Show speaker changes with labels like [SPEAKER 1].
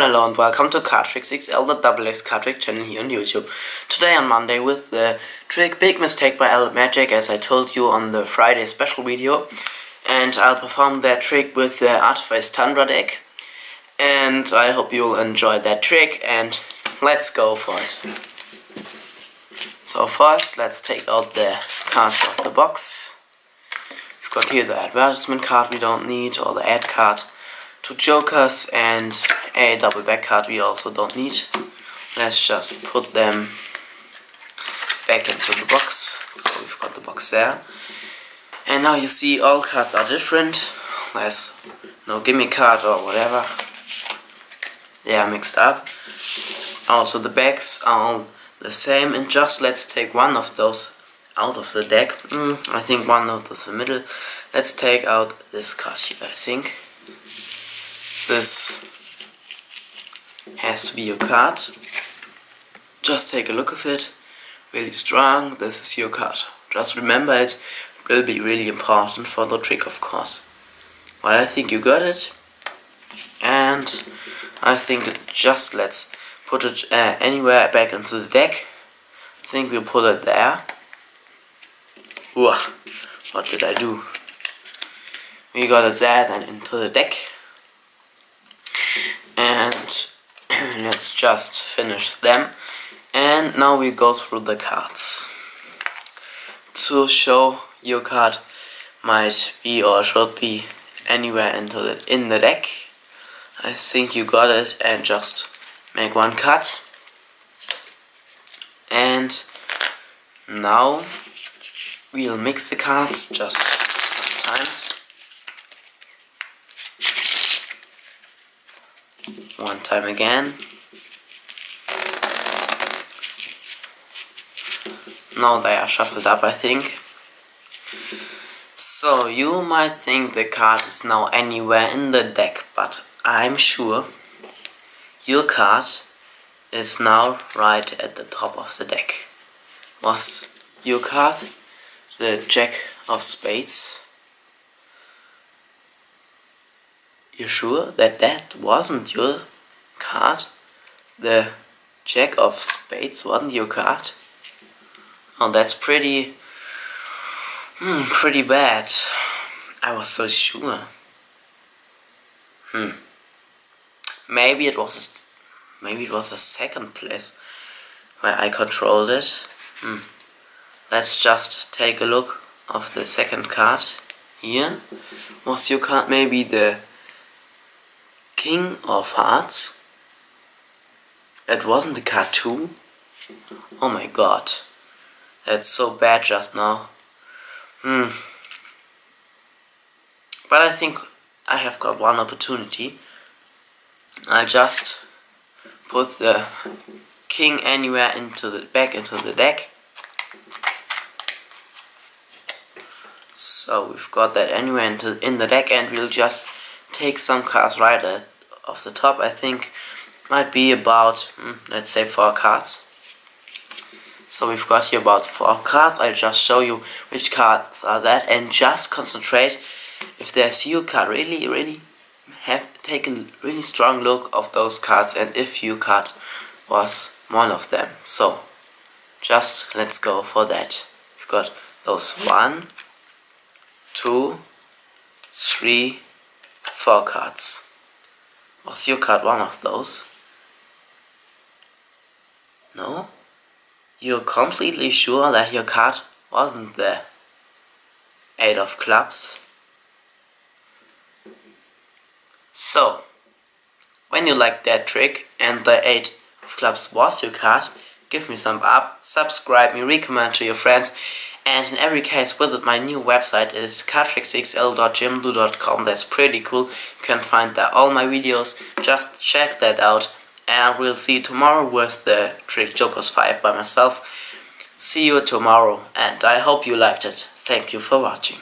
[SPEAKER 1] Hello and welcome to CardTricksXL, the XX card trick channel here on YouTube. Today on Monday with the trick Big Mistake by Albert Magic, as I told you on the Friday special video. And I'll perform that trick with the Artifice Tundra deck. And I hope you'll enjoy that trick, and let's go for it. So first, let's take out the cards of the box. We've got here the advertisement card we don't need, or the ad card. Two jokers and a double back card we also don't need. Let's just put them back into the box. So we've got the box there. And now you see all cards are different. There's no gimme card or whatever. They are mixed up. Also the backs are all the same, and just let's take one of those out of the deck. I think one out of the middle. Let's take out this card here, I think. This has to be your card. Just take a look of it. Really strong. This is your card. Just remember it. It will be really important for the trick, of course. But I think you got it. And I think that just let's put it anywhere back into the deck. I think we'll put it there. Whoa, what did I do? We got it there, then into the deck. And let's just finish them. And now we go through the cards. To show your card might be or should be anywhere in the deck. I think you got it, and just make one cut. And now we'll mix the cards just sometimes. One time again. Now they are shuffled up, I think. So you might think the card is now anywhere in the deck, but I'm sure your card is now right at the top of the deck. Was your card the Jack of Spades? You sure that that wasn't your card? The Jack of Spades wasn't your card? Oh, that's pretty bad. I was so sure. Maybe it was a second place where I controlled it. Let's just take a look of the second card here. Was your card maybe the King of Hearts? It wasn't the card 2? Oh my god. That's so bad just now. But I think I have got one opportunity. I'll just put the King anywhere back into the deck. So we've got that anywhere in the deck, and we'll just take some cards right off the top. I think might be about, let's say 4 cards. So we've got here about 4 cards. I'll just show you which cards are that, and just concentrate if there's your card. Really take a really strong look of those cards, and if your card was one of them. So just let's go for that. We've got those 1, 2, 3, 4 cards. Was your card one of those? No? You're completely sure that your card wasn't the 8 of clubs? So, when you like that trick and the 8 of clubs was your card, give me some up, subscribe me, recommend to your friends, and in every case visit my new website. It's cardtricksxl.jimdo.com. That's pretty cool. You can find there all my videos. Just check that out, and we'll see you tomorrow with the trick Jokers 5 by myself. See you tomorrow, and I hope you liked it. Thank you for watching.